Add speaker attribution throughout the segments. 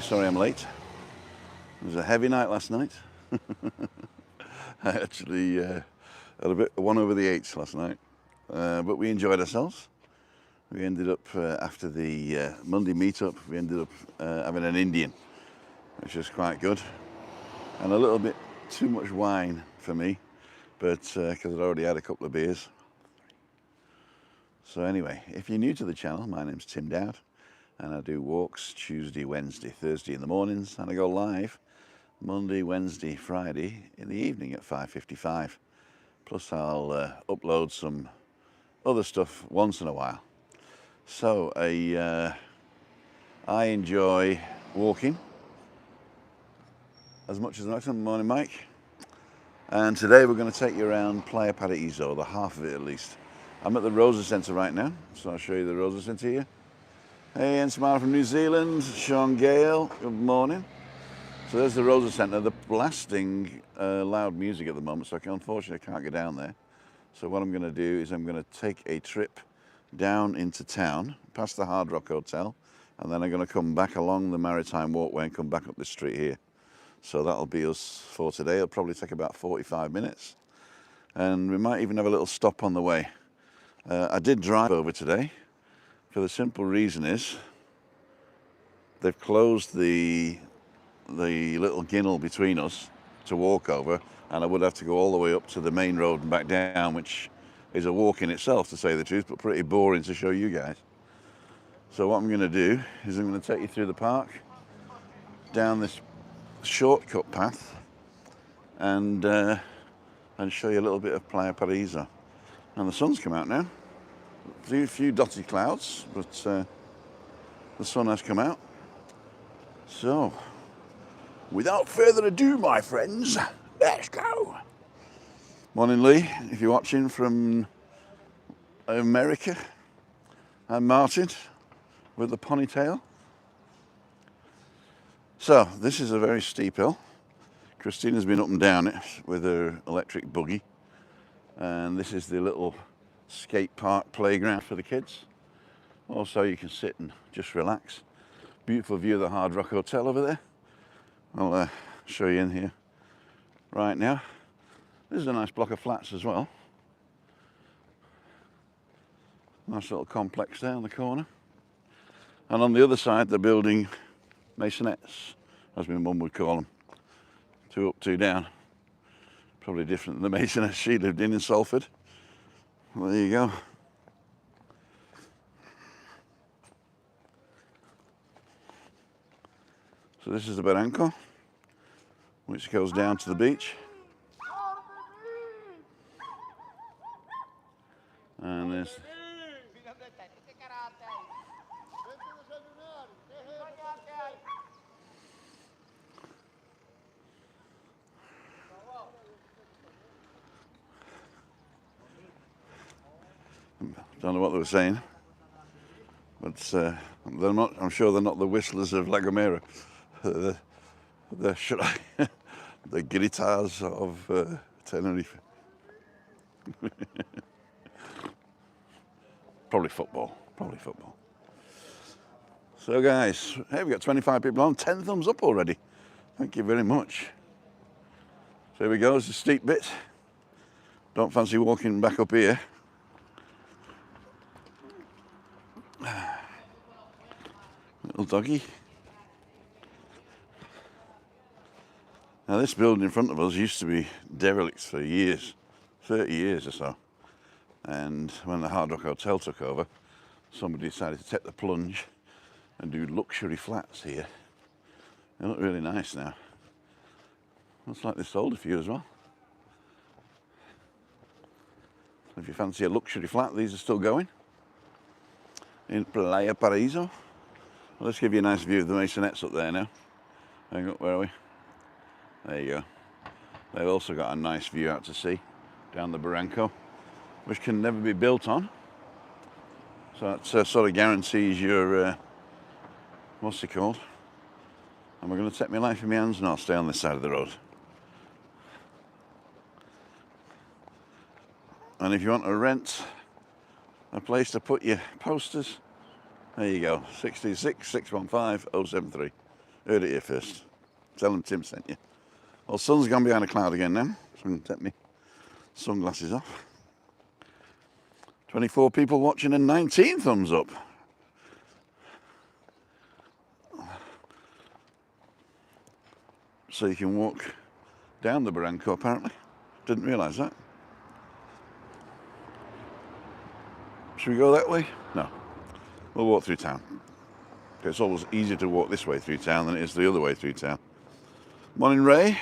Speaker 1: Sorry I'm late. It was a heavy night last night. I actually had a bit of 1 over the 8s last night, but we enjoyed ourselves. We ended up, after the Monday meetup, we ended up having an Indian, which was quite good, and a little bit too much wine for me, but because I'd already had a couple of beers. So anyway, if you're new to the channel, my name's Tim Dowd, and I do walks Tuesday, Wednesday, Thursday in the mornings, and I go live Monday, Wednesday, Friday in the evening at 5:55. Plus I'll upload some other stuff once in a while. So I enjoy walking as much as the next morning, Mike. And today we're going to take you around Playa Paraíso, the half of it at least. I'm at the Rosa Centre right now, so I'll show you the Rosa Centre here. Hey, and Smile from New Zealand, Sean Gale, good morning. So there's the Rosa Centre. They're blasting loud music at the moment, so unfortunately I can't get down there. So what I'm going to do is I'm going to take a trip down into town, past the Hard Rock Hotel, and then I'm going to come back along the Maritime Walkway and come back up this street here. So that'll be us for today. It'll probably take about 45 minutes. And we might even have a little stop on the way. I did drive over today, for the simple reason is they've closed the little ginnel between us to walk over, and I would have to go all the way up to the main road and back down, which is a walk in itself, to say the truth, but pretty boring to show you guys. So what I'm going to do is I'm going to take you through the park, down this shortcut path, and show you a little bit of Playa Paraíso. And the sun's come out now. A few dotty clouds, but the sun has come out. So, without further ado, my friends, let's go. Morning, Lee, if you're watching from America. I'm Martin with the ponytail. So, this is a very steep hill. Christina's been up and down it with her electric buggy. And this is the little skate park playground for the kids. Also, you can sit and just relax. Beautiful view of the Hard Rock Hotel over there. I'll show you in here right now. This is a nice block of flats as well. Nice little complex there in the corner. And on the other side, they're building masonettes, as my mum would call them. 2 up, 2 down. Probably different than the masonette she lived in Salford. Well, there you go. So this is the barranco, which goes down to the beach. And there's... Don't know what they were saying, but they're not. I'm sure they're not the whistlers of La Gomera. The guitars of Tenerife. Probably football. Probably football. So guys, hey, we've got 25 people on. 10 thumbs up already. Thank you very much. So here we go. It's a steep bit. Don't fancy walking back up here. Little doggy. Now this building in front of us used to be derelict for years, 30 years or so. And when the Hard Rock Hotel took over, somebody decided to take the plunge and do luxury flats here. They look really nice now. Looks like they sold a few as well. So if you fancy a luxury flat, these are still going. In Playa Paraíso. Well, let's give you a nice view of the masonettes up there now. Hang up, where are we? There you go. They've also got a nice view out to sea down the barranco, which can never be built on. So that sort of guarantees your, what's it called? Am I going to take my life in my hands? No, I'll stay on this side of the road. And if you want to rent a place to put your posters, there you go, 66 615 073. Heard it here first. Tell them Tim sent you. Well, sun's gone behind a cloud again now, so I'm going to take my sunglasses off. 24 people watching and 19 thumbs up. So you can walk down the barranco apparently. Didn't realise that. Should we go that way? No. We'll walk through town. It's always easier to walk this way through town than it is the other way through town. Morning, Ray.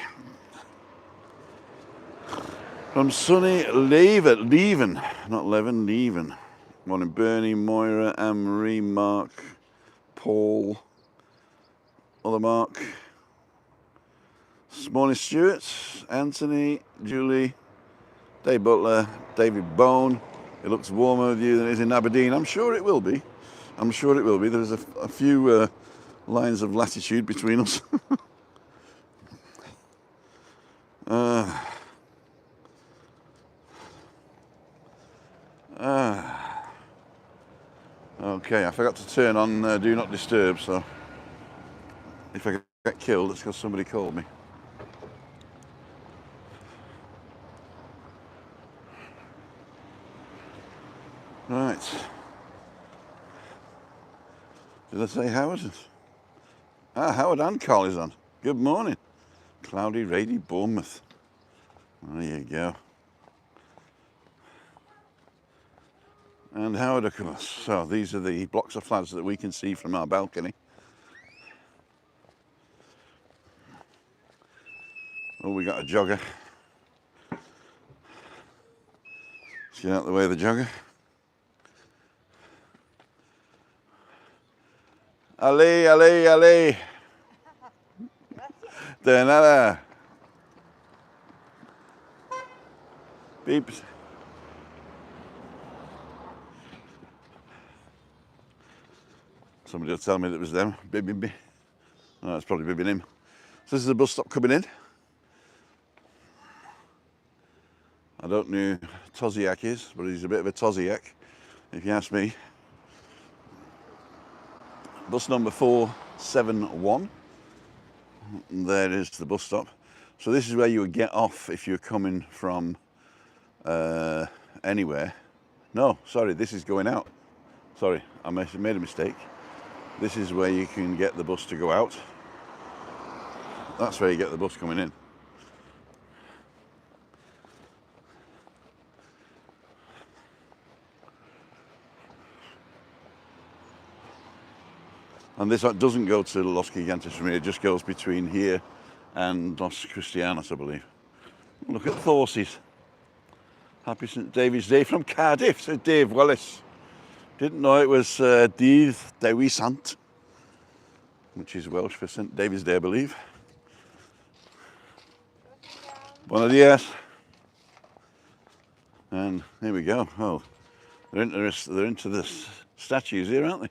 Speaker 1: From sunny Leven, not Leven, Leven. Morning, Bernie, Moira, Anne-Marie, Mark, Paul, other Mark. Morning, Stuart, Anthony, Julie, Dave Butler, David Bone. It looks warmer with you than it is in Aberdeen. I'm sure it will be. I'm sure it will be. There's a few lines of latitude between us. Okay, I forgot to turn on Do Not Disturb, so if I get killed, it's because somebody called me. Right. Did I say Howard? Ah, Howard and Carl is on. Good morning. Cloudy, rainy Bournemouth. There you go. And Howard, of course. So these are the blocks of flats that we can see from our balcony. Oh, we got a jogger. Let's get out of the way of the jogger. Ali, Ali, Ali. De nada. Beeps. Somebody will tell me that it was them. Bibbing. Oh, it's probably bibbing him. So this is a bus stop coming in. I don't know who Toziak is, but he's a bit of a Toziak, if you ask me. Bus number 471. And there is the bus stop. So this is where you would get off if you're coming from anywhere. No, sorry, this is going out. Sorry, I made a mistake. This is where you can get the bus to go out. That's where you get the bus coming in. And this doesn't go to Los Gigantes from here, it just goes between here and Los Cristianos, I believe. Look at Thorses. Happy St David's Day from Cardiff, said Dave Wallace. Didn't know it was Dydd Dewi Sant, which is Welsh for St David's Day, I believe. Buenos dias. And here we go. Oh, they're into the statues here, aren't they?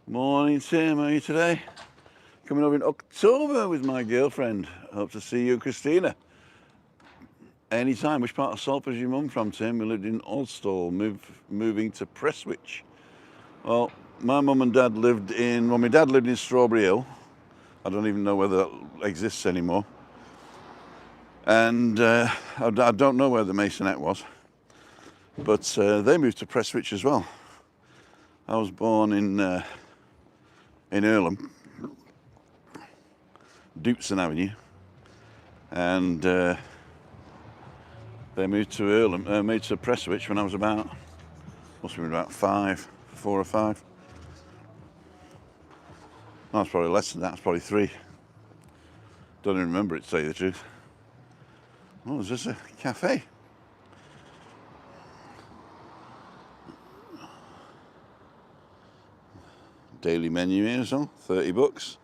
Speaker 1: Morning, Tim. How are you today? Coming over in October with my girlfriend. Hope to see you, Christina. Anytime. Which part of Salford is your mum from, Tim? We lived in Oldstall, moving to Prestwich. Well, my mum and dad lived in, well, my dad lived in Strawberry Hill. I don't even know whether that exists anymore. And I don't know where the Masonette was. But they moved to Prestwich as well. I was born in Earlham, Dupson Avenue, and they moved to Earlham, moved to Prestwich when I was must have been about 4 or 5. No, it's probably less than that, it's probably 3. Don't even remember it, to tell you the truth. Oh, is this a cafe? Daily menu here, so $30.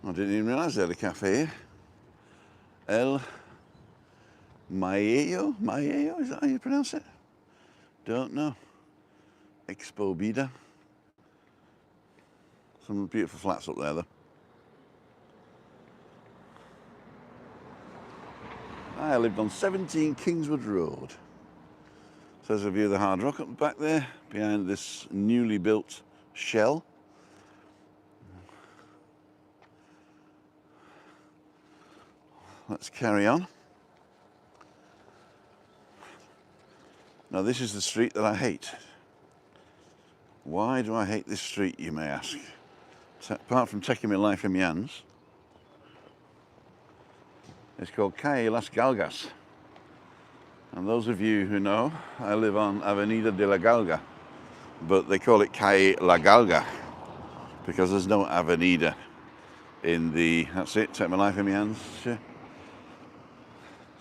Speaker 1: I didn't even realise they had a cafe here. El Mayo? Mayo, is that how you pronounce it? Don't know. Expo Bida. Some beautiful flats up there though. I lived on 17 Kingswood Road. So there's a view of the Hard Rock up the back there, behind this newly built shell. Let's carry on. Now this is the street that I hate. Why do I hate this street, you may ask? Apart from taking my life in my hands, it's called Calle Las Galgas. And those of you who know, I live on Avenida de la Galga, but they call it Calle La Galga because there's no Avenida in the, that's it, take my life in my hands.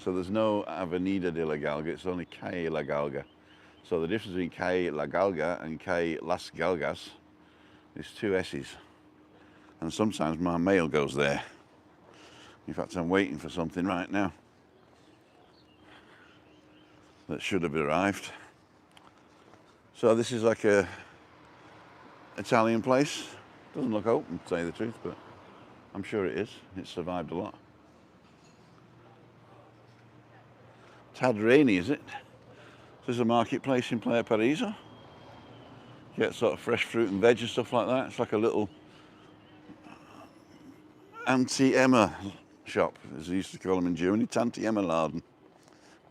Speaker 1: So there's no Avenida de la Galga, it's only Calle La Galga. So the difference between Calle La Galga and Calle Las Galgas is 2 S's. And sometimes my mail goes there. In fact, I'm waiting for something right now that should have arrived. So this is like a Italian place. Doesn't look open, to tell you the truth, but I'm sure it is. It's survived a lot. Tad rainy, is it? This is a marketplace in Playa Paraíso. You get sort of fresh fruit and veg and stuff like that. It's like a little Auntie Emma shop, as they used to call them in Germany. Tante Emma Laden.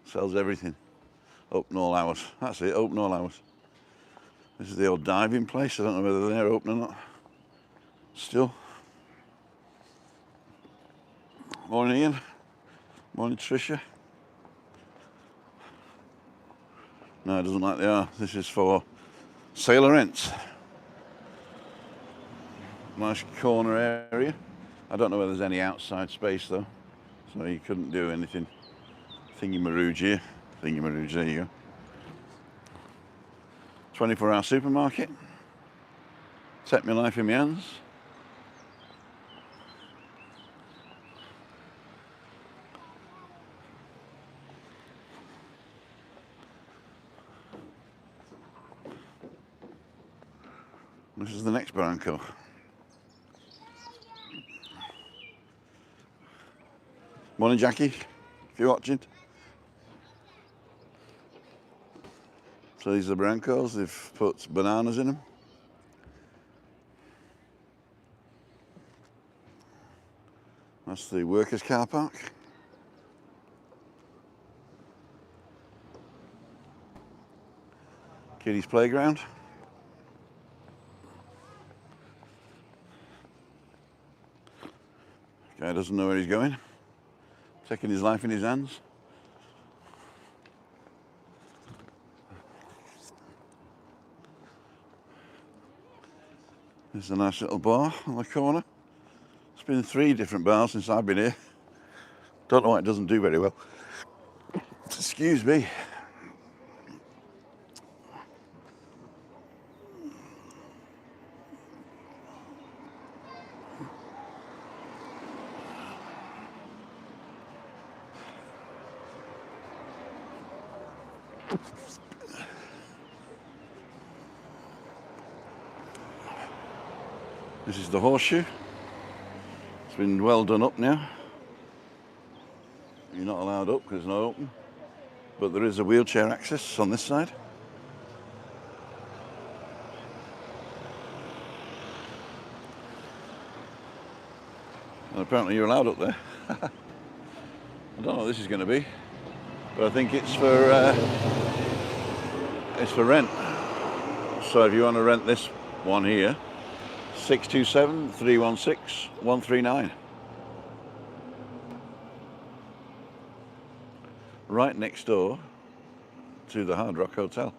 Speaker 1: Sells everything. Open all hours. That's it, open all hours. This is the old diving place. I don't know whether they're open or not. Still. Morning, Ian. Morning, Tricia. No, it doesn't like they are. This is for sailor rents. Nice corner area. I don't know whether there's any outside space though. So you couldn't do anything. Thingy-marooge here. Thingy-marooge, there you go. 24-hour supermarket. Take my life in my hands. This is the next barranco. Morning, Jackie, if you're watching. So these are the barrancos. They've put bananas in them. That's the workers' car park. Kiddies' playground. Guy doesn't know where he's going. Taking his life in his hands. There's a nice little bar on the corner. It's been 3 different bars since I've been here. Don't know why it doesn't do very well. Excuse me. This is the horseshoe. It's been well done up now. You're not allowed up because it's not open. But there is a wheelchair access on this side. And apparently you're allowed up there. I don't know what this is going to be, but I think it's for rent. So if you want to rent this one here, 627-316-139. Right next door to the Hard Rock Hotel.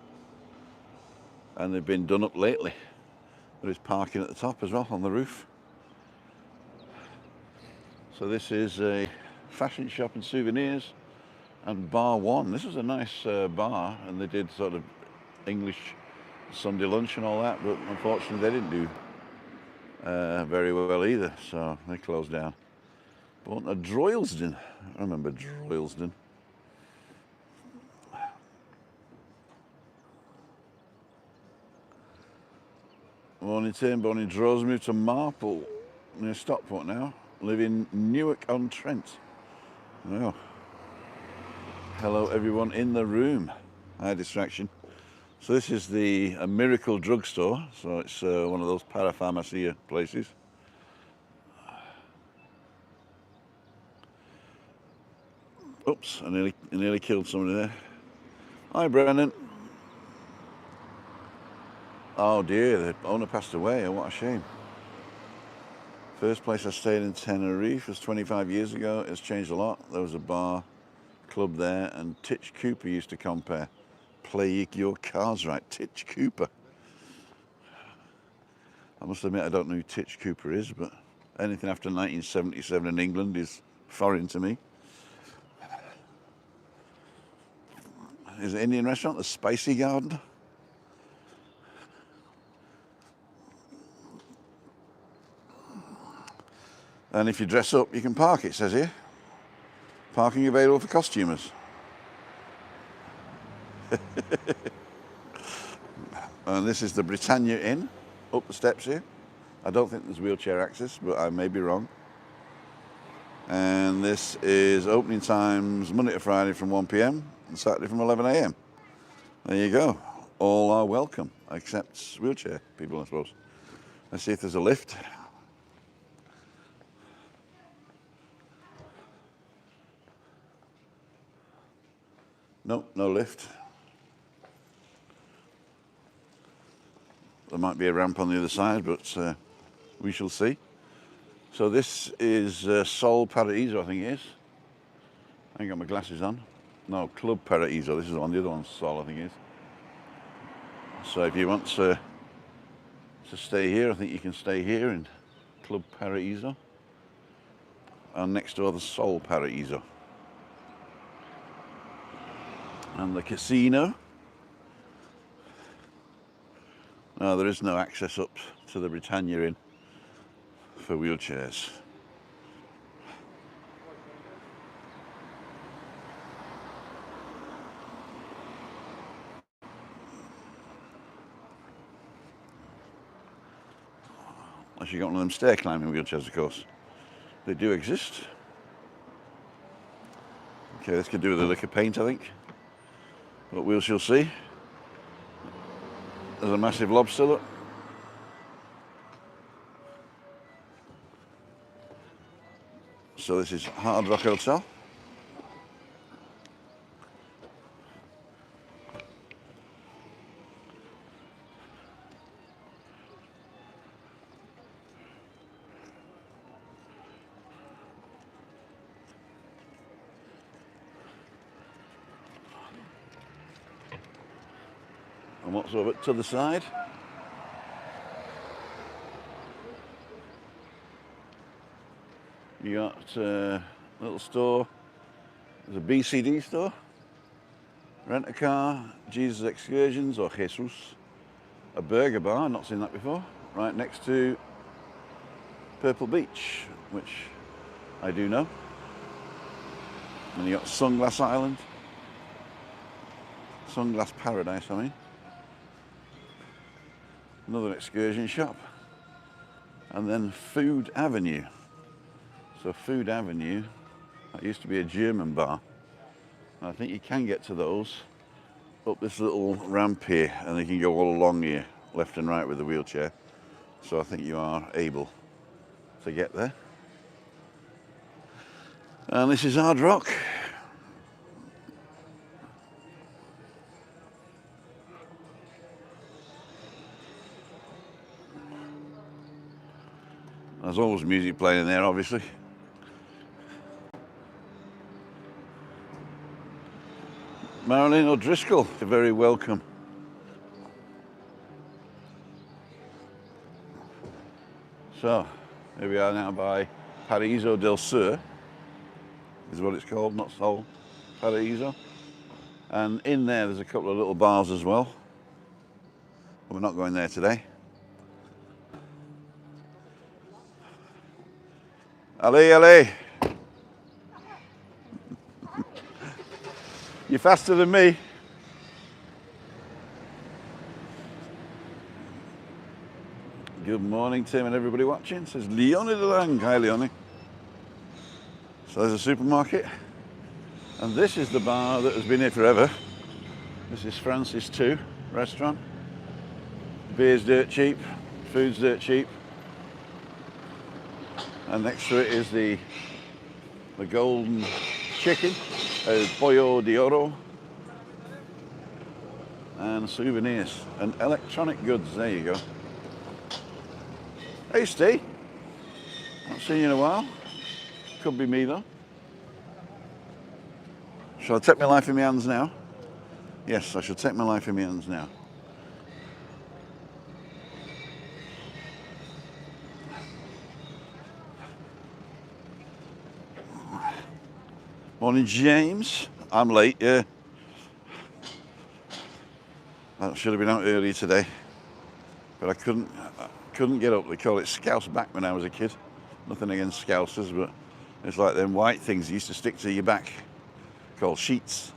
Speaker 1: And they've been done up lately. There is parking at the top as well, on the roof. So this is a fashion shop and souvenirs and bar 1. This was a nice bar, and they did sort of English Sunday lunch and all that, but unfortunately they didn't do very well either, so they closed down. But a Droylsden, I remember Droylsden. Born in Tame, born in Droz, moved to Marple near Stockport now. Live in Newark-on-Trent. Oh. Hello everyone in the room. High distraction. So this is a miracle drugstore. So it's one of those parapharmacia places. Oops, I nearly killed somebody there. Hi, Brennan. Oh dear, the owner passed away. Oh, what a shame. First place I stayed in Tenerife was 25 years ago. It's changed a lot. There was a bar, club there, and Titch Cooper used to compare. Play your cards right, Titch Cooper. I must admit I don't know who Titch Cooper is, but anything after 1977 in England is foreign to me. Is it an Indian restaurant, the Spicy Garden? And if you dress up, you can park, it says here. Parking available for costumers. And this is the Britannia Inn, up the steps here. I don't think there's wheelchair access, but I may be wrong. And this is opening times Monday to Friday from 1 p.m. and Saturday from 11 a.m. There you go. All are welcome, except wheelchair people, I suppose. Let's see if there's a lift. Nope, no lift. There might be a ramp on the other side, but we shall see. So this is Sol Paraíso, I think it is. I ain't got my glasses on. No, Club Paraíso, this is on. The other one's Sol, I think it is. So if you want to stay here, I think you can stay here in Club Paraíso. And next door, the Sol Paraíso. And the casino. No, there is no access up to the Britannia Inn for wheelchairs. Unless you got one of them stair climbing wheelchairs, of course. They do exist. Okay, this could do with a lick of paint, I think. But we shall see. There's a massive lobster, look. So this is Hard Rock Hotel. And what's over to the side? You got a little store. There's a BCD store. Rent a car, Jesus Excursions or Jesus. A burger bar, not seen that before. Right next to Purple Beach, which I do know. And you got Sunglass Island. Sunglass Paradise, I mean. Another excursion shop. And then Food Avenue. So Food Avenue, that used to be a German bar. And I think you can get to those up this little ramp here, and you can go all along here, left and right with the wheelchair. So I think you are able to get there. And this is Hard Rock. There's always music playing in there, obviously. Marilyn O'Driscoll, you're very welcome. So, here we are now by Paraíso del Sur, is what it's called, not Sol, Paraíso. And in there's a couple of little bars as well. But we're not going there today. Ali, Ali. You're faster than me. Good morning, Tim, and everybody watching. It says Leonie de Lang. Hi, Leonie. So there's a supermarket. And this is the bar that has been here forever. This is Francis 2 restaurant. Beer's dirt cheap, food's dirt cheap. And next to it is the golden chicken, pollo de oro, and souvenirs and electronic goods. There you go. Hey Steve, not seen you in a while. Could be me though. Shall I take my life in my hands now? Yes, I shall take my life in my hands now. Morning, James. I'm late, yeah. I should have been out earlier today, but I couldn't get up. They call it scouse back when I was a kid. Nothing against scousers, but it's like them white things that used to stick to your back, called sheets.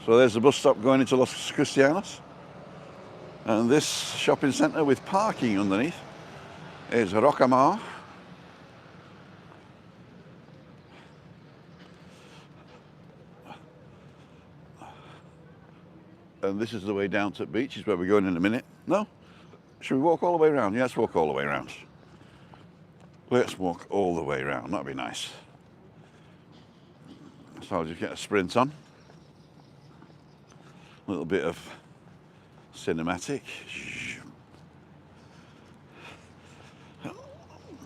Speaker 1: So there's the bus stop going into Los Cristianos. And this shopping centre with parking underneath is Rocamar. And this is the way down to the beach, is where we're going in a minute. No? Should we walk all the way around? Yeah, let's walk all the way around. Let's walk all the way around, that'd be nice. So I'll just get a sprint on. A little bit of cinematic.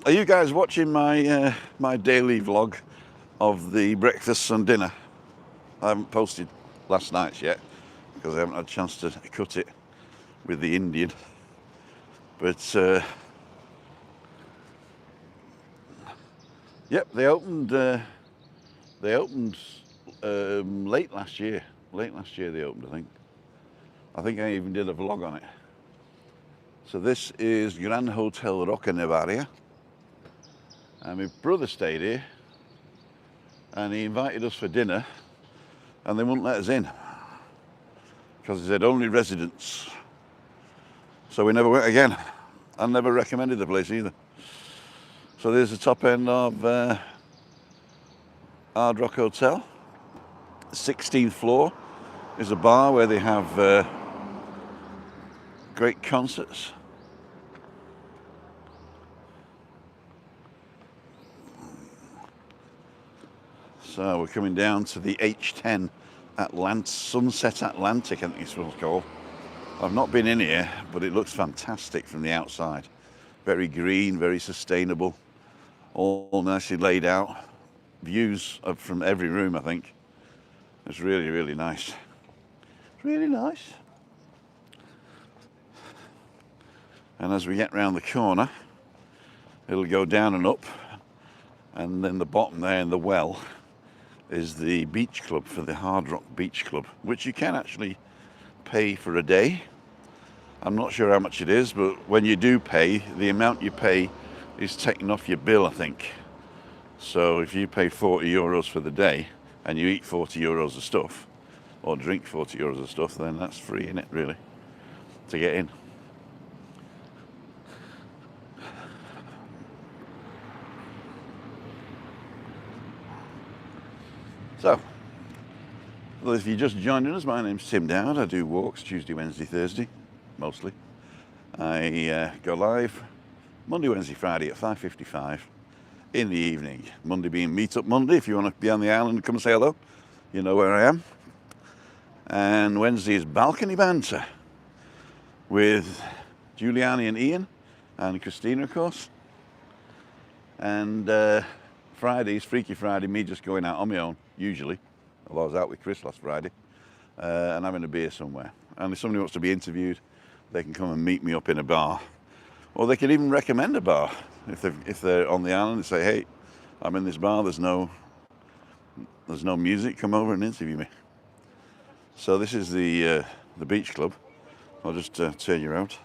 Speaker 1: Are you guys watching my my daily vlog of the breakfast and dinner? I haven't posted last night's yet because I haven't had a chance to cut it with the Indian. But yep, they opened late last year. Late last year they opened, I think. I think I even did a vlog on it. So this is Grand Hotel Roca Nevaria. And my brother stayed here and he invited us for dinner and they wouldn't let us in because he said only residents. So we never went again. I never recommended the place either. So there's the top end of Hard Rock Hotel. 16th floor is a bar where they have great concerts. So we're coming down to the H10 Sunset Atlantic, I think it's what it's called. I've not been in here, but it looks fantastic from the outside. Very green, very sustainable, all nicely laid out. Views from every room, I think. It's really, really nice. It's really nice. And as we get round the corner, it'll go down and up, and then the bottom there in the well is the beach club for the Hard Rock Beach Club, which you can actually pay for a day. I'm not sure how much it is, but when you do pay, the amount you pay is taken off your bill, I think. So if you pay 40 euros for the day and you eat 40 euros of stuff or drink 40 euros of stuff, then that's free, isn't it, really, to get in. So, well, if you're just joining us, my name's Tim Dowd. I do walks Tuesday, Wednesday, Thursday, mostly. I go live Monday, Wednesday, Friday at 5:55 in the evening. Monday being Meetup Monday. If you want to be on the island and come say hello, you know where I am. And Wednesday is Balcony Banter with Giuliani and Ian and Christina, of course. And Friday's Freaky Friday, me just going out on my own, usually. Although I was out with Chris last Friday and having a beer somewhere. And if somebody wants to be interviewed, they can come and meet me up in a bar. Or they can even recommend a bar. If they're on the island and say, hey, I'm in this bar, there's no music, come over and interview me. So this is the beach club. I'll just turn you around.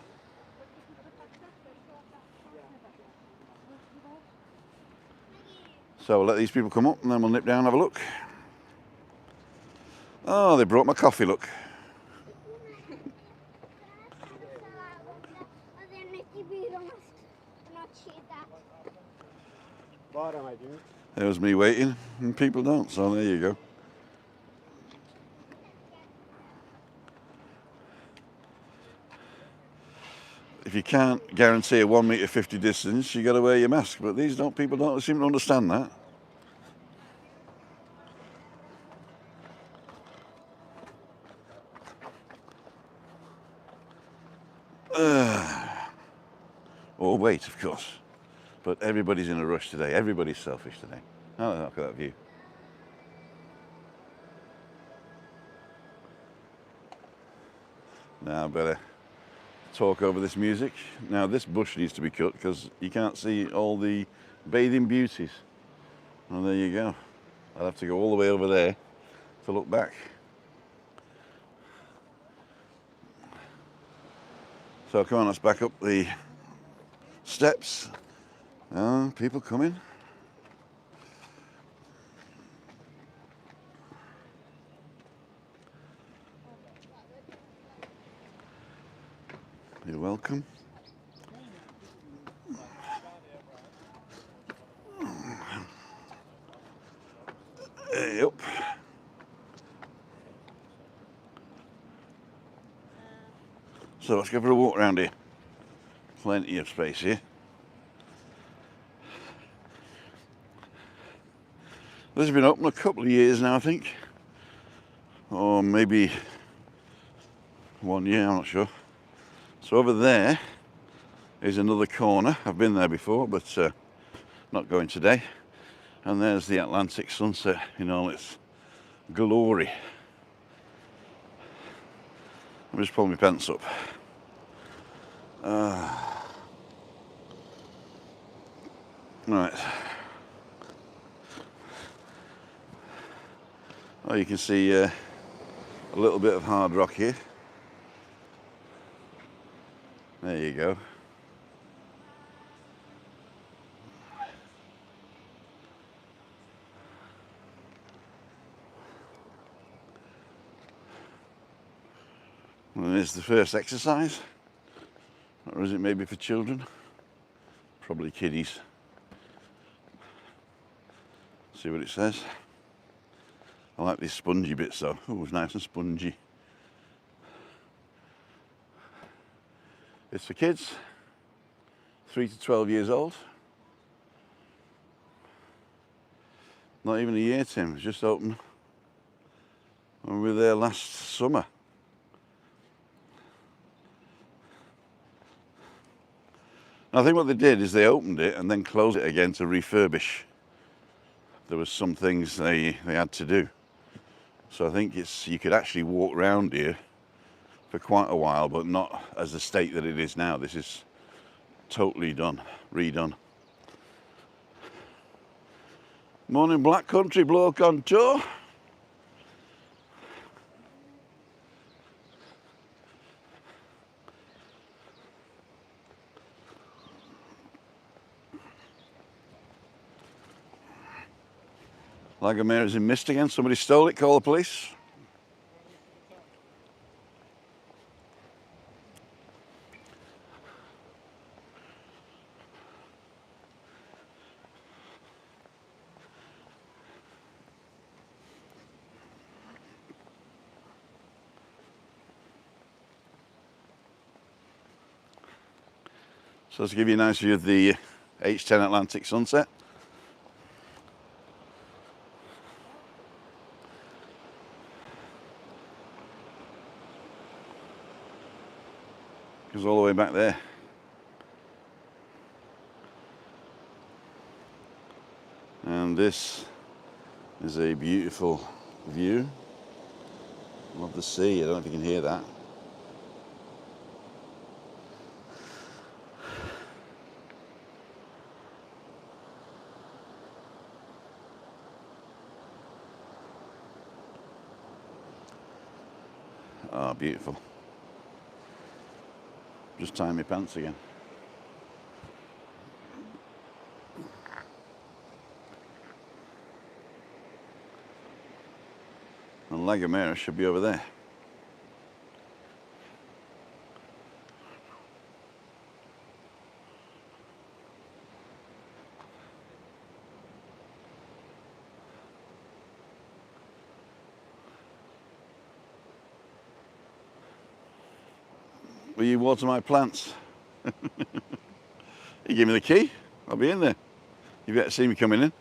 Speaker 1: So we'll let these people come up and then we'll nip down and have a look. Oh, they brought my coffee, look. There was me waiting, and people don't, so there you go. if you can't guarantee a 1.50 m distance, you got to wear your mask. But these people don't seem to understand that. Or wait, of course. But everybody's in a rush today. Everybody's selfish today. Oh, look at that view. Now I better talk over this music. Now this bush needs to be cut because you can't see all the bathing beauties. Well, there you go. I'll have to go all the way over there to look back. So come on, let's back up the steps. Oh, people coming. You're welcome. Yep. So let's go for a walk around here. Plenty of space here. This has been open a couple of years now, I think. Or maybe 1 year, I'm not sure. So over there is another corner. I've been there before, but not going today. And there's the Atlantic sunset in all its glory. I'm just pulling my pants up. Right. Oh, you can see a little bit of hard rock here. There you go. And there's the first exercise. Or is it maybe for children? Probably kiddies. See what it says. I like these spongy bits though. Oh, it's nice and spongy. It's for kids, 3 to 12 years old. Not even a year, Tim. It's just open. We were there last summer. I think what they did is they opened it and then closed it again to refurbish. There was some things they had to do. So I think you could actually walk around here for quite a while, but not as the state that it is now. This is totally done, redone. Morning, Black Country bloke on tour. Lagomera is in mist again. Somebody stole it. Call the police. So let's give you a nice view of the H10 Atlantic sunset. Goes all the way back there. And this is a beautiful view. Love the sea. I don't know if you can hear that. Oh, beautiful. Just tying my pants again. And Lagomera should be over there. Will you water my plants? You give me the key, I'll be in there. You better see me coming in.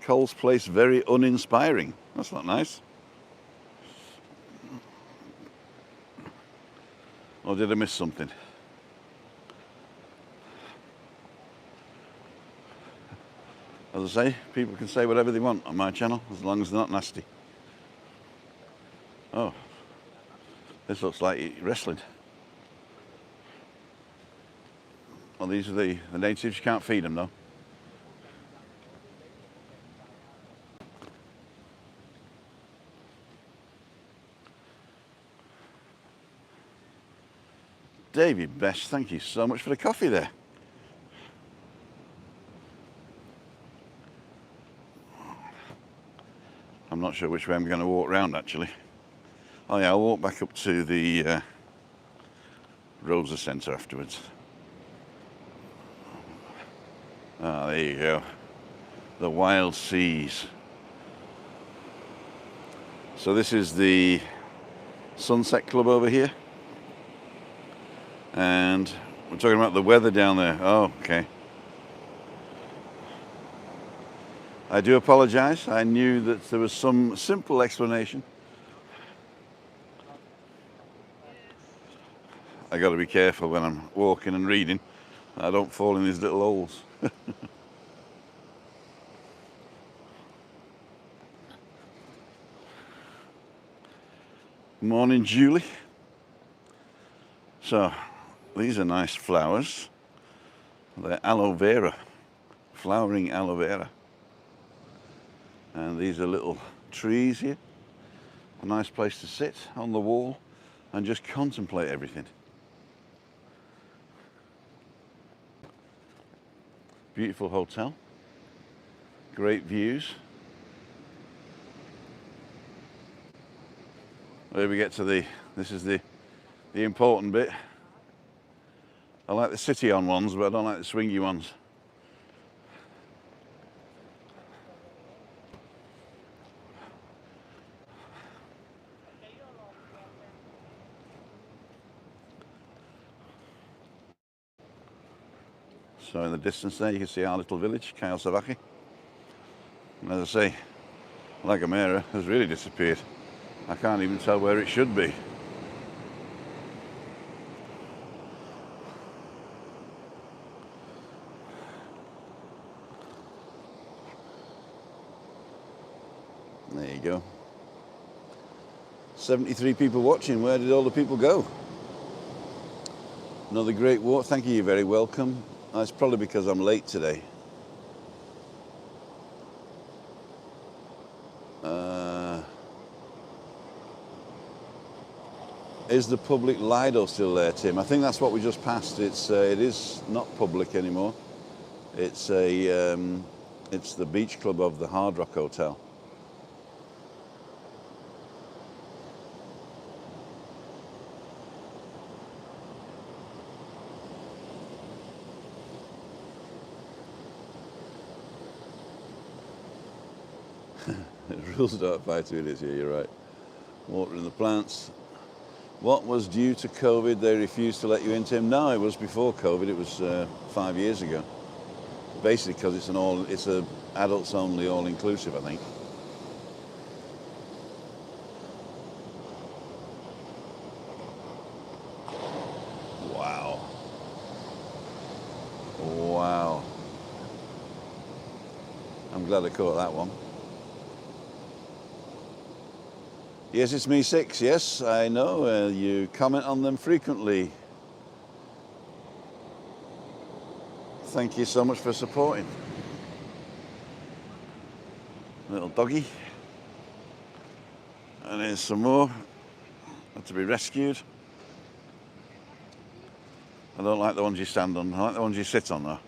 Speaker 1: Cole's place very uninspiring. That's not nice. Or did I miss something? As I say, people can say whatever they want on my channel, as long as they're not nasty. Oh, this looks like wrestling. Well, these are the natives. You can't feed them, though. David Best, thank you so much for the coffee there. I'm not sure which way I'm going to walk round, actually. Oh yeah, I'll walk back up to the Rosa Centre afterwards. Ah, there you go. The wild seas. So this is the Sunset Club over here. And we're talking about the weather down there. Oh, okay. I do apologise. I knew that there was some simple explanation. I got to be careful when I'm walking and reading. I don't fall in these little holes. Morning, Julie. So, these are nice flowers. They're aloe vera, flowering aloe vera. And these are little trees here. A nice place to sit on the wall and just contemplate everything. Beautiful hotel. Great views. Where we get to this is the important bit. I like the city-on ones, but I don't like the swingy ones. So in the distance there, you can see our little village, Savaki. And as I say, La Gomera has really disappeared. I can't even tell where it should be. There you go. 73 people watching. Where did all the people go? Another great walk. Thank you. You're very welcome. It's probably because I'm late today. Is the public Lido still there, Tim? I think that's what we just passed. It is not public anymore. It's the beach club of the Hard Rock Hotel. Rules don't apply to it this year, you're right. Watering the plants. What was due to COVID? They refused to let you into him. No, it was before COVID. It was 5 years ago. Basically, because it's a adults only, all inclusive, I think. Wow. Wow. I'm glad I caught that one. Yes, it's me, 6. Yes, I know. You comment on them frequently. Thank you so much for supporting. Little doggy. And here's some more. Have to be rescued. I don't like the ones you stand on. I like the ones you sit on, though.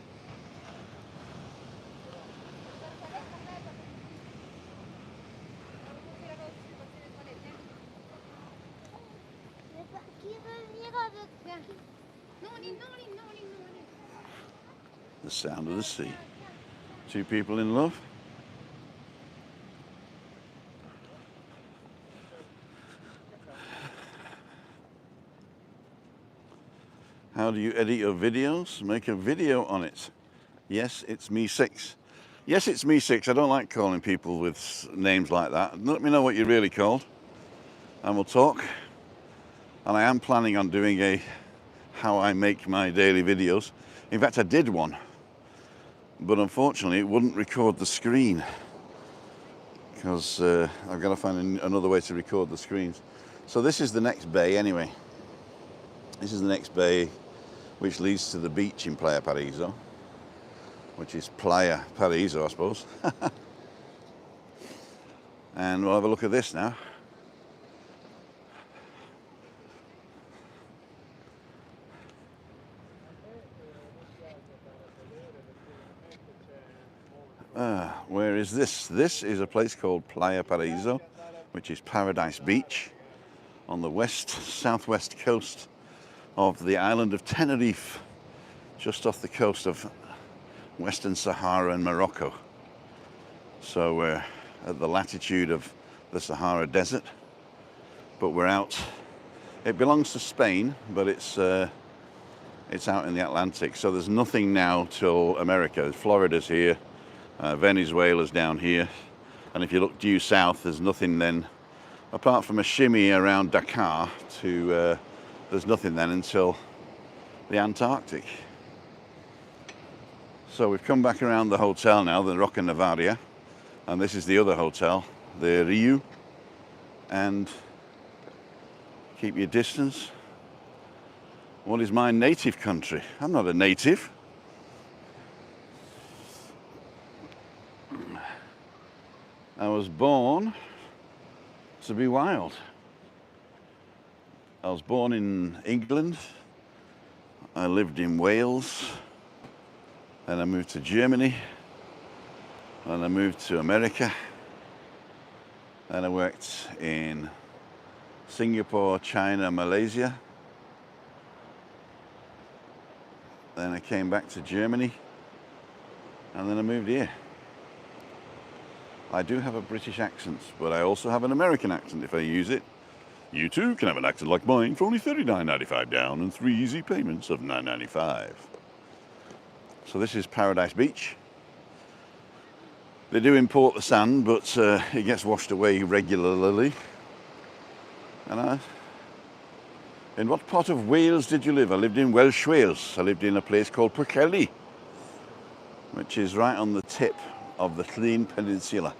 Speaker 1: The sound of the sea. 2 people in love. How do you edit your videos? Make a video on it. Yes, it's me 6. Yes, it's me 6. I don't like calling people with names like that. Let me know what you're really called and we'll talk. And I am planning on doing a how I make my daily videos. In fact, I did one, but unfortunately it wouldn't record the screen because I've got to find another way to record the screens. So this is the next bay anyway. This is the next bay which leads to the beach in Playa Paraíso, which is Playa Paraíso, I suppose. And we'll have a look at this now. Where is this? This is a place called Playa Paraíso, which is Paradise Beach on the southwest coast of the island of Tenerife, just off the coast of Western Sahara and Morocco. So we're at the latitude of the Sahara Desert, but we're out. It belongs to Spain, but it's out in the Atlantic. So there's nothing now till America. Florida's here. Venezuela's down here, and if you look due south, there's nothing then, apart from a shimmy around Dakar to, there's nothing then until the Antarctic. So we've come back around the hotel now, the Roca Navaria, and this is the other hotel, the Rio, and keep your distance. What is my native country? I'm not a native. I was born to be wild. I was born in England. I lived in Wales. Then I moved to Germany. Then I moved to America. Then I worked in Singapore, China, Malaysia. Then I came back to Germany. And then I moved here. I do have a British accent, but I also have an American accent if I use it. You too can have an accent like mine for only $39.95 down and 3 easy payments of $9.95. So this is Paradise Beach. They do import the sand, but it gets washed away regularly. And in what part of Wales did you live? I lived in Welsh Wales. I lived in a place called Pwllheli, which is right on the tip of the Llŷn Peninsula.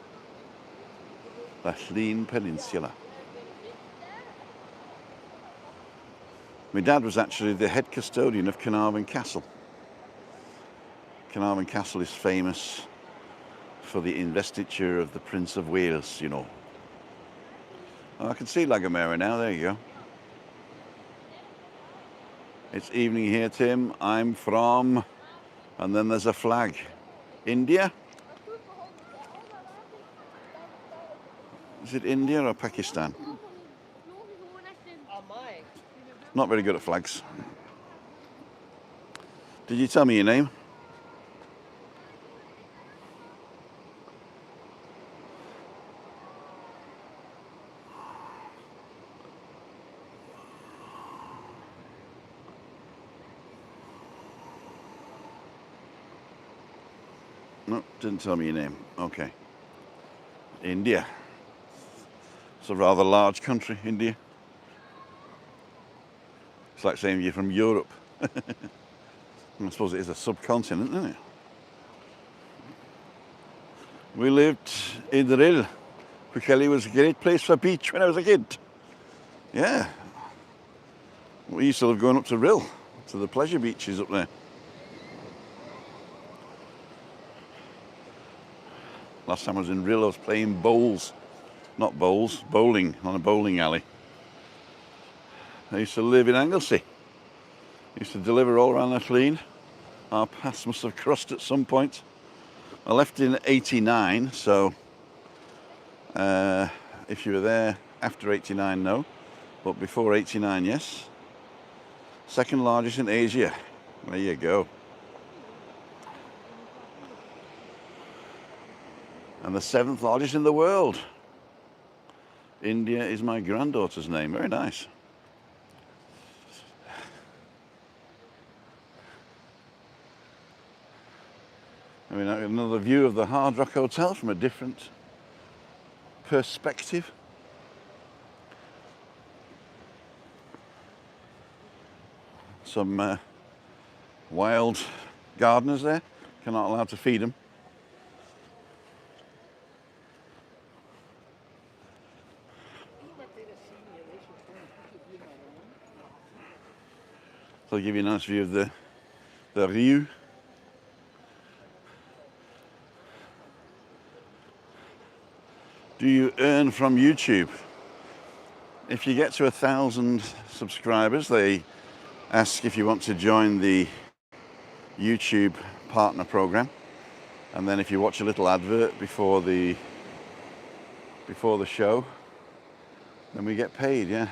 Speaker 1: The Llŷn Peninsula. My dad was actually the head custodian of Carnarvon Castle. Carnarvon Castle is famous for the investiture of the Prince of Wales, you know. Oh, I can see La Gomera now, there you go. It's evening here, Tim. I'm from, and then there's a flag. India? Is it India or Pakistan? Not very good at flags. Did you tell me your name? No, didn't tell me your name. Okay. India. It's a rather large country, India. It's like saying you're from Europe. I suppose it is a subcontinent, isn't it? We lived in the Rhyl. Pwllheli was a great place for beach when I was a kid. Yeah. We used to live going up to Rhyl, to the pleasure beaches up there. Last time I was in Rhyl, I was playing bowls. Not bowls, bowling, on a bowling alley. I used to live in Anglesey. I used to deliver all around the Llŷn. Our paths must have crossed at some point. I left in '89, so if you were there after '89, no. But before '89, yes. Second largest in Asia. There you go. And the 7th largest in the world. India is my granddaughter's name. Very nice. I mean, another view of the Hard Rock Hotel from a different perspective. Some wild gardeners there. Not allowed to feed them. So I'll give you a nice view of the Rio. Do you earn from YouTube? If you get to 1,000 subscribers, they ask if you want to join the YouTube partner program, and then if you watch a little advert before the show, then we get paid. Yeah.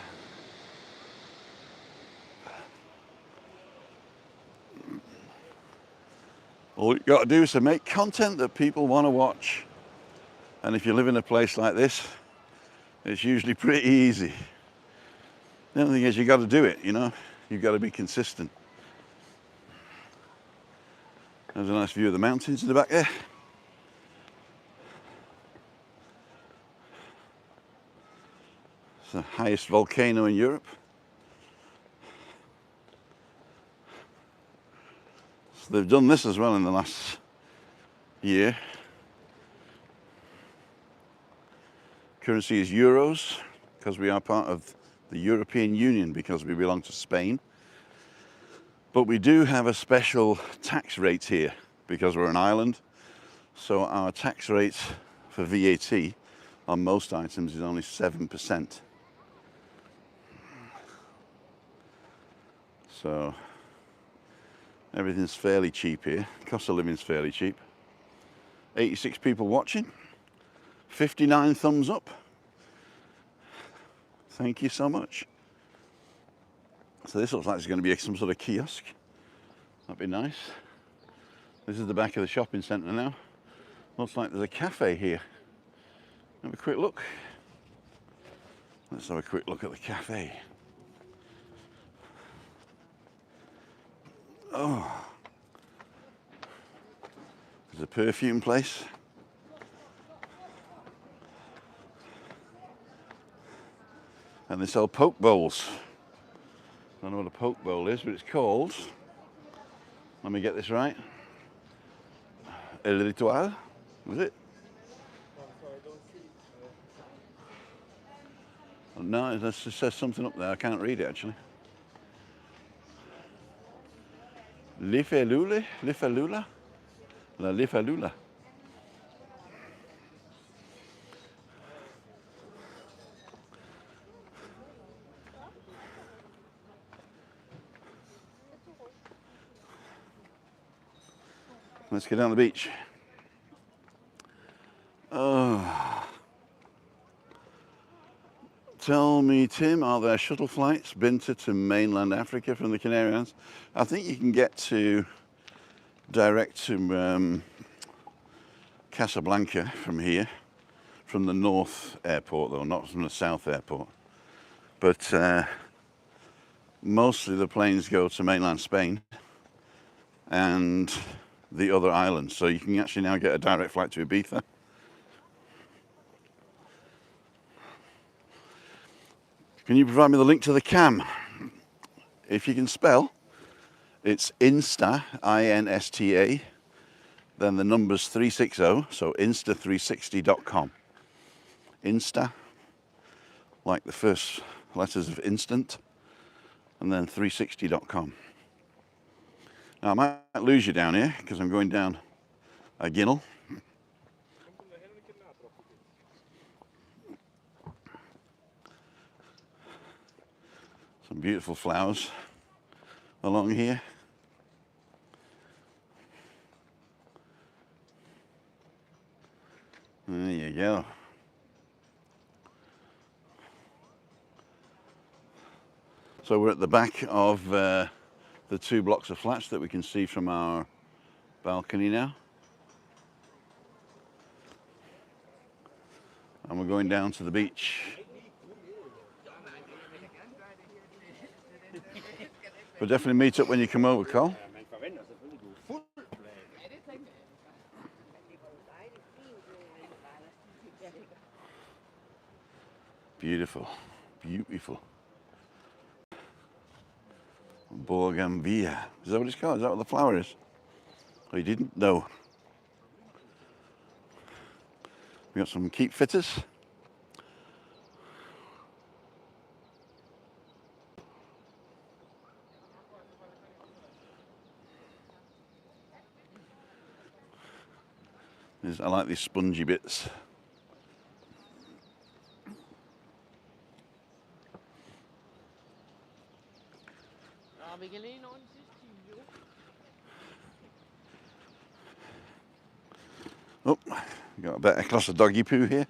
Speaker 1: All you got to do is to make content that people want to watch, and if you live in a place like this, it's usually pretty easy. The only thing is you got to do it. You know, you've got to be consistent. There's a nice view of the mountains in the back there. It's the highest volcano in Europe. So they've done this as well in the last year. Currency is euros, because we are part of the European Union, because we belong to Spain. But we do have a special tax rate here because we're an island. So our tax rate for VAT on most items is only 7%. So everything's fairly cheap here. Cost of living is fairly cheap. 86 people watching. 59 thumbs up. Thank you so much. So this looks like it's going to be some sort of kiosk. That'd be nice. This is the back of the shopping centre now. Looks like there's a cafe here. Have a quick look. Let's have a quick look at the cafe. Oh. There's a perfume place. And they sell poke bowls. I don't know what a poke bowl is, but it's called, let me get this right, El Ritual, was it? No, it just says something up there, I can't read it actually. Lifelula? La Lifelula. Let's get down the beach. Oh. Tell me, Tim, are there shuttle flights BANTER to mainland Africa from the Canary Islands? I think you can get direct to Casablanca from here, from the north airport though, not from the south airport. But mostly the planes go to mainland Spain and the other islands, so you can actually now get a direct flight to Ibiza. Can you provide me the link to the cam? If you can spell, it's Insta, I-N-S-T-A, then the number's 360, so insta360.com. Insta, like the first letters of instant, and then 360.com. Now, I might lose you down here because I'm going down a ginnel. Some beautiful flowers along here. There you go. So we're at the back of the 2 blocks of flats that we can see from our balcony now. And we're going down to the beach. We'll definitely meet up when you come over, Carl. Beautiful, beautiful. Bougainvillea. Is that what it's called? Is that what the flower is? Oh, you didn't? No. We got some keep fitters. I like these spongy bits. Oh, got a better class of doggy poo here.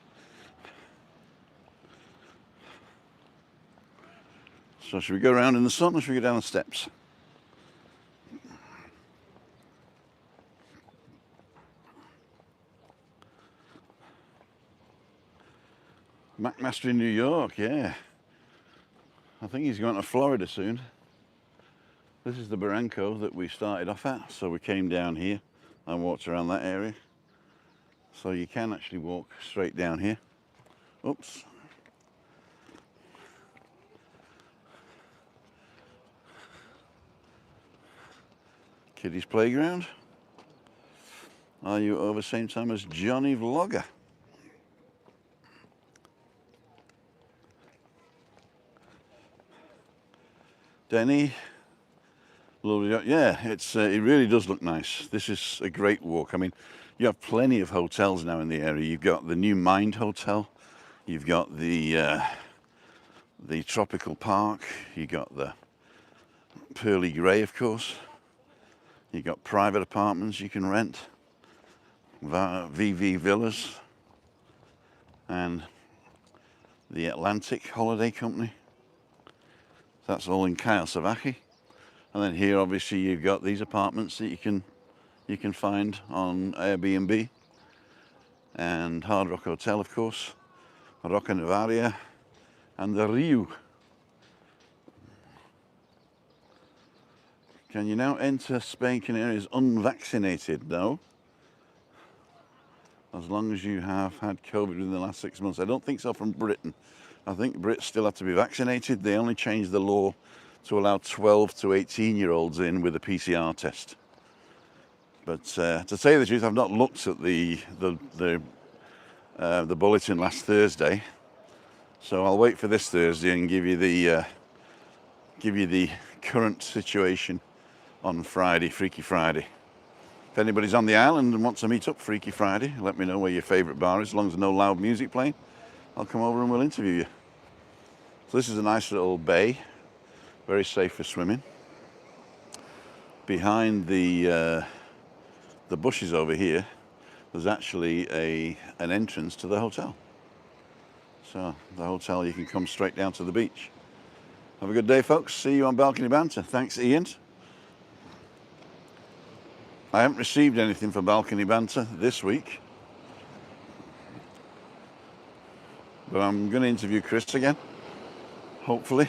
Speaker 1: So should we go around in the sun or should we go down the steps? Craicmaster in New York, yeah. I think he's going to Florida soon. This is the barranco that we started off at. So we came down here and walked around that area. So you can actually walk straight down here. Oops. Kiddies playground. Are you over same time as Johnny Vlogger? Denny. Lovely. Yeah, it really does look nice. This is a great walk. I mean, you have plenty of hotels now in the area. You've got the new Mind Hotel. You've got the Tropical Park. You've got the Pearly Grey, of course. You've got private apartments you can rent. VV Villas. And the Atlantic Holiday Company. That's all in Kyle Savaki. And then here, obviously, you've got these apartments that you can find on Airbnb, and Hard Rock Hotel, of course, Roca Navaria, and the Rio. Can you now enter Spain Canarias unvaccinated? No. As long as you have had COVID within the last 6 months. I don't think so from Britain. I think Brits still have to be vaccinated. They only changed the law to allow 12 to 18-year-olds in with a PCR test. But to tell you the truth, I've not looked at the bulletin last Thursday, so I'll wait for this Thursday and give you the current situation on Friday, Freaky Friday. If anybody's on the island and wants to meet up Freaky Friday, let me know where your favourite bar is. As long as there's no loud music playing, I'll come over and we'll interview you. So this is a nice little bay, very safe for swimming. Behind the bushes over here, there's actually an entrance to the hotel. So the hotel, you can come straight down to the beach. Have a good day, folks. See you on Balcony Banter. Thanks, Ian. I haven't received anything for Balcony Banter this week, but I'm going to interview Chris again, hopefully,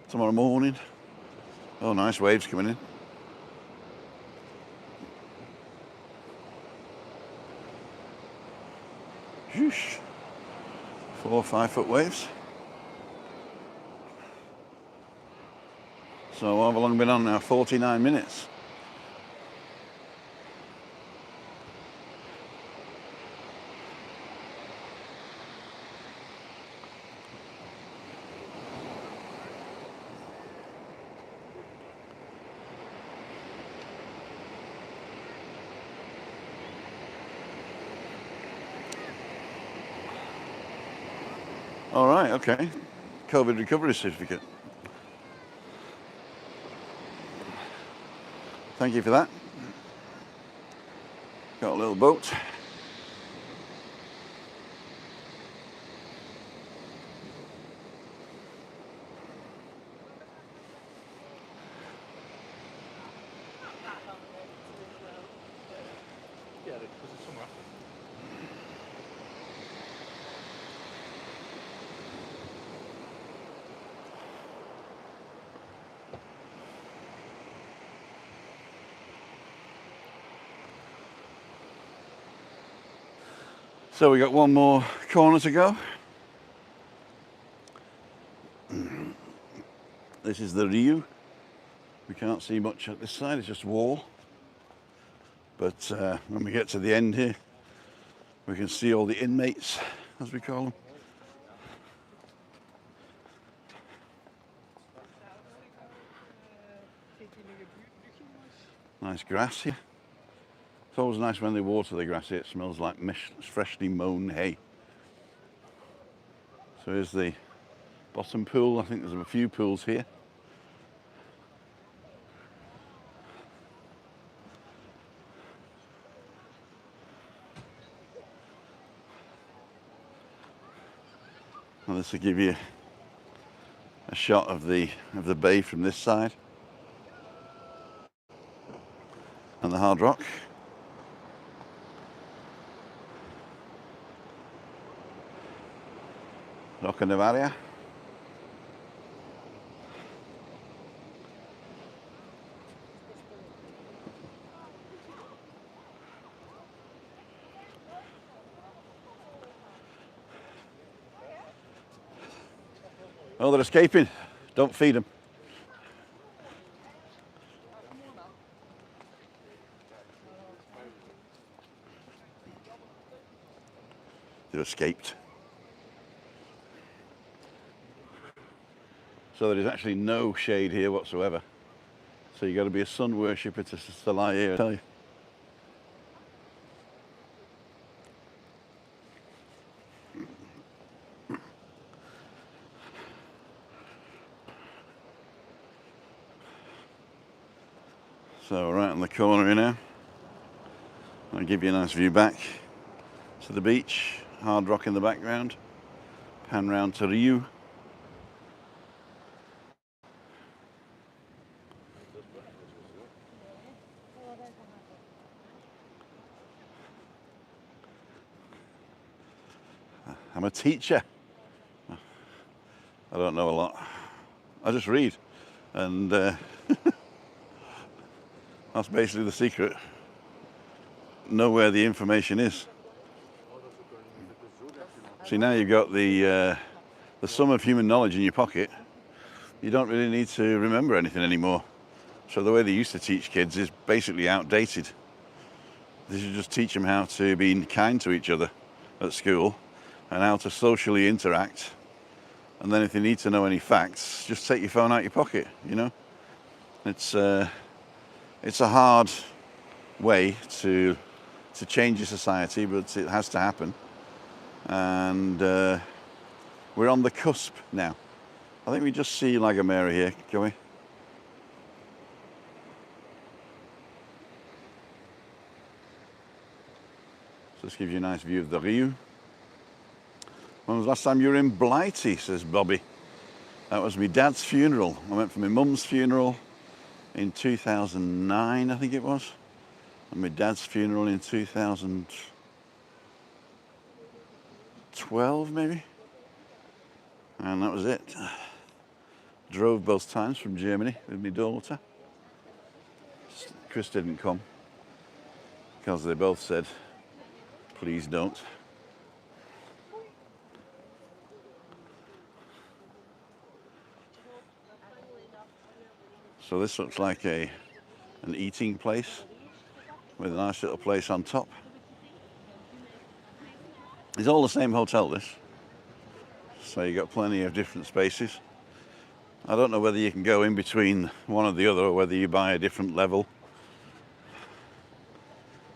Speaker 1: tomorrow morning. Oh, nice waves coming in. Whoosh. 4 or 5 foot waves. So I've long been on now, 49 minutes. All right, okay. COVID recovery certificate. Thank you for that. Got a little boat. So we got one more corner to go. This is the Rio. We can't see much at this side, it's just wall. But when we get to the end here, we can see all the inmates, as we call them. Nice grass here. It's always nice when they water the grass here. It smells like freshly mown hay. So here's the bottom pool. I think there's a few pools here. And this will give you a shot of the bay from this side. And the Hard Rock. Roca Navaria. Oh, they're escaping. Don't feed them. They've escaped. So there is actually no shade here whatsoever. So you've got to be a sun worshipper to lie here, I tell you. So right on the corner here now. I'll give you a nice view back to the beach. Hard Rock in the background. Pan round to Rio. I'm a teacher. I don't know a lot. I just read. And that's basically the secret. Know where the information is. See, now you've got the sum of human knowledge in your pocket. You don't really need to remember anything anymore. So the way they used to teach kids is basically outdated. They should just teach them how to be kind to each other at school and how to socially interact. And then if you need to know any facts, just take your phone out your pocket, you know? It's a hard way to change your society, but it has to happen. And we're on the cusp now. I think we just see La Gomera here, can we? So this gives you a nice view of the Rio. When was the last time you were in Blighty, says Bobby? That was my dad's funeral. I went for my mum's funeral in 2009, I think it was. And my dad's funeral in 2012, maybe. And that was it. Drove both times from Germany with my daughter. Chris didn't come because they both said, please don't. So this looks like an eating place with a nice little place on top. It's all the same hotel, this. So you've got plenty of different spaces. I don't know whether you can go in between one or the other or whether you buy a different level.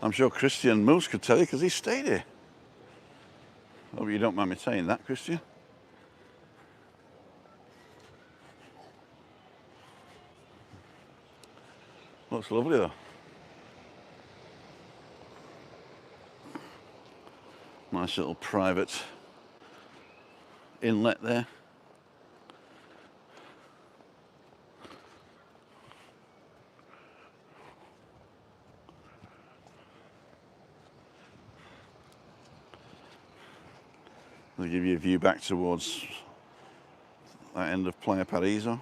Speaker 1: I'm sure Christian Moose could tell you because he stayed here. Hope you don't mind me saying that, Christian. Looks lovely though. Nice little private inlet there. I'll give you a view back towards that end of Playa Paraíso.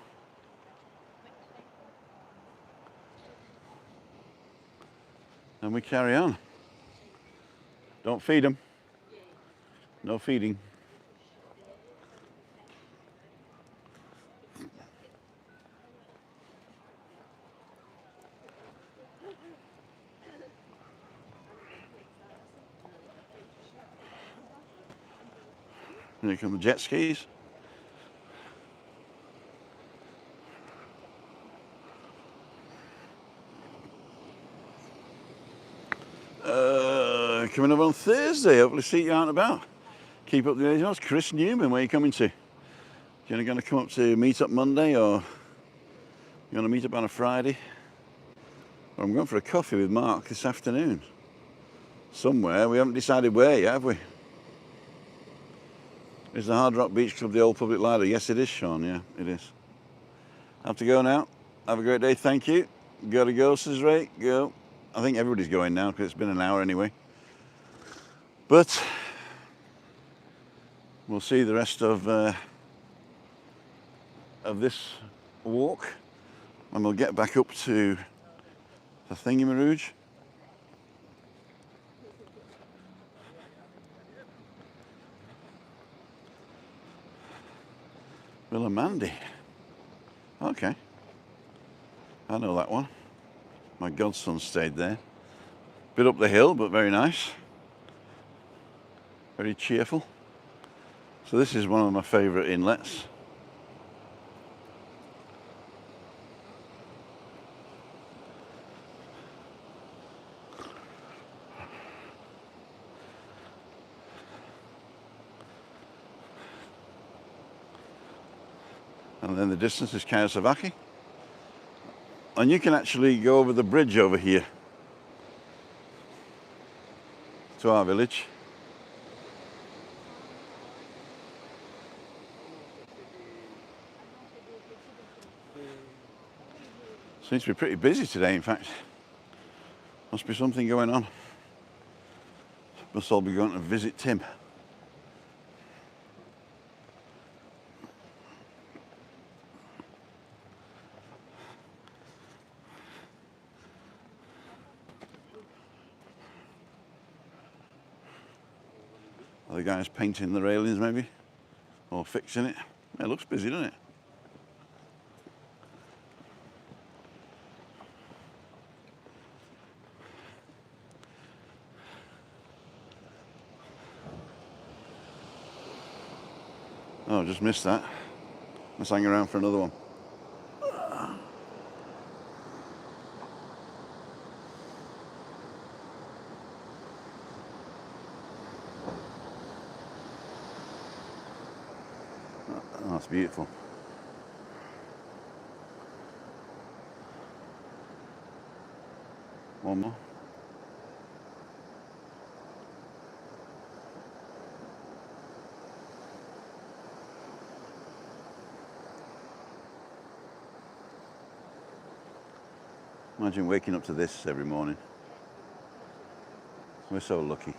Speaker 1: And we carry on. Don't feed them. No feeding. Here come the jet skis. Coming up on Thursday. Hopefully see you out and about. Keep up the videos. Chris Newman, where are you coming to? You're going to come up to meet up Monday, or you want to meet up on a Friday? Well, I'm going for a coffee with Mark this afternoon. Somewhere. We haven't decided where yet, have we? Is the Hard Rock Beach Club the old public library? Yes, it is, Sean. Yeah, it is. I have to go now. Have a great day. Thank you. Gotta go, says Ray. Go. I think everybody's going now because it's been an hour anyway. But we'll see the rest of this walk, and we'll get back up to the Thingamarooge. Willimandy. Okay. I know that one. My godson stayed there. Bit up the hill, but very nice. Very cheerful. So this is one of my favourite inlets. And then the distance is Kayasavaki. And you can actually go over the bridge over here to our village. Seems to be pretty busy today, in fact. Must be something going on. Must all be going to visit Tim. Are the guys painting the railings maybe? Or fixing it? It looks busy, doesn't it? Oh, just missed that. Let's hang around for another one. Oh, that's beautiful. One more. Imagine waking up to this every morning. We're so lucky.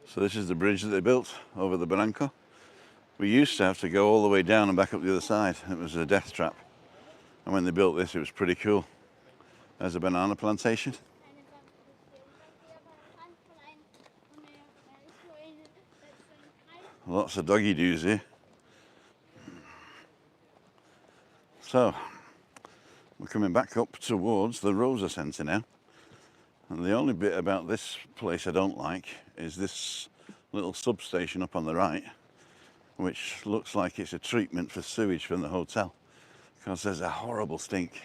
Speaker 1: So this is the bridge that they built over the Barranco. We used to have to go all the way down and back up the other side. It was a death trap. And when they built this, it was pretty cool. There's a banana plantation. Lots of doggy doos here. So, we're coming back up towards the Rosa Centre now. And the only bit about this place I don't like is this little substation up on the right, which looks like it's a treatment for sewage from the hotel, because there's a horrible stink.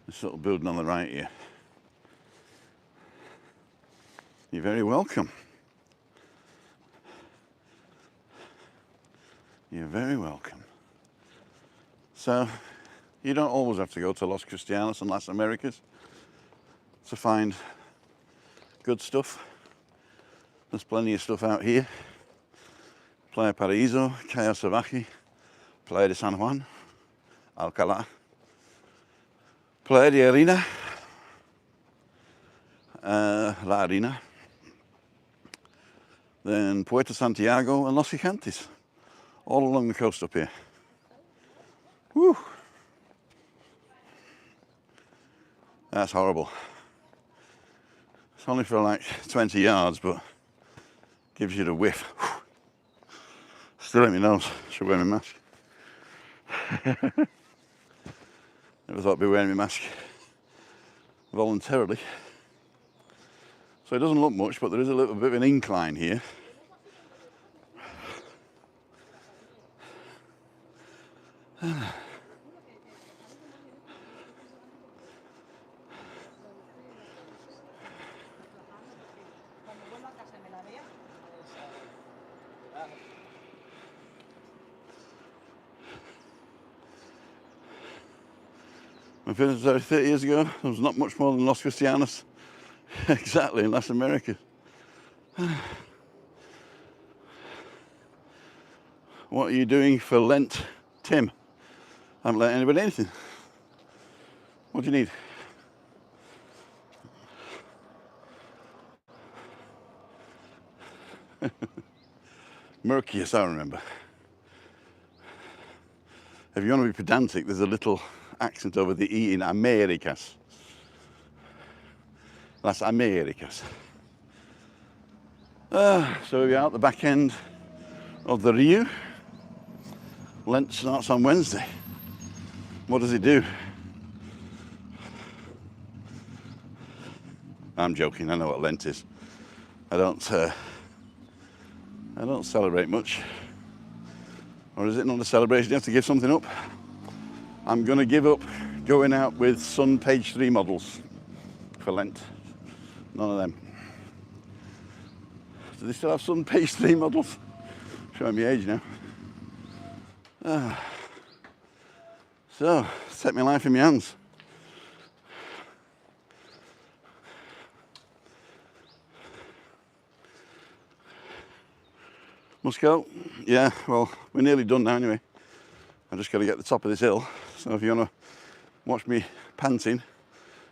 Speaker 1: This little building on the right here. You're very welcome. You're very welcome. So, you don't always have to go to Los Cristianos and Las Americas to find good stuff. There's plenty of stuff out here. Playa Paraíso, Kayasavaki, Playa de San Juan, Alcalá, Playa de Arena, La Arena, then Puerto Santiago and Los Gigantes, all along the coast up here. Woo! That's horrible. It's only for like 20 yards, but Gives you the whiff. Still in my nose. Should wear my mask. Never thought I'd be wearing my mask voluntarily. So it doesn't look much, but there is a little bit of an incline here. I finished there 30 years ago. There was not much more than Los Cristianos. Exactly, in Latin America. What are you doing for Lent, Tim? I haven't lent anybody anything. What do you need? Mercius, I remember. If you want to be pedantic, there's a little accent over the E in Americas. Las Americas. So we're out the back end of the Rio. Lent starts on Wednesday. What does it do? I'm joking, I know what Lent is. I don't celebrate much. Or is it not a celebration? You have to give something up. I'm going to give up going out with Sun page 3 models for Lent. None of them. Do they still have Sun page 3 models? Showing me age now. So, set my life in my hands. Must go? Yeah, well, we're nearly done now anyway. I've just got to get to the top of this hill. So if you want to watch me panting,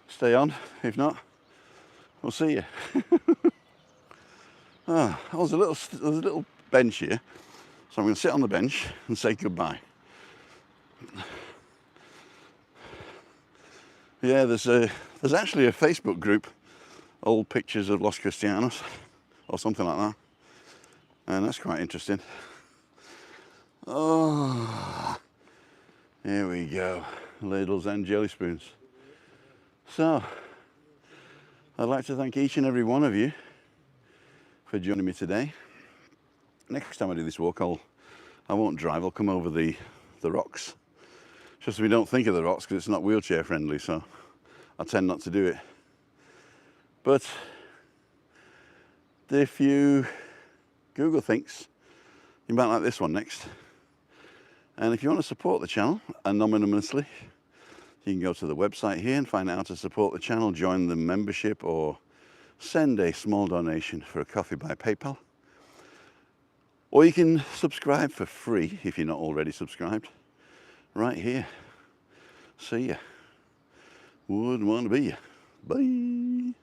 Speaker 1: stay on. If not, we'll see you. There's a little bench here. So I'm going to sit on the bench and say goodbye. Yeah, there's actually a Facebook group, old pictures of Los Cristianos, or something like that. And that's quite interesting. Oh, here we go. Ladles and jelly spoons. So, I'd like to thank each and every one of you for joining me today. Next time I do this walk, I won't drive, I'll come over the rocks. Just so we don't think of the rocks, because it's not wheelchair friendly, so I tend not to do it. But if you Google things, you might like this one next. And if you want to support the channel anonymously, you can go to the website here and find out how to support the channel, join the membership, or send a small donation for a coffee by PayPal. Or you can subscribe for free if you're not already subscribed, right here. See ya. Wouldn't want to be ya. Bye.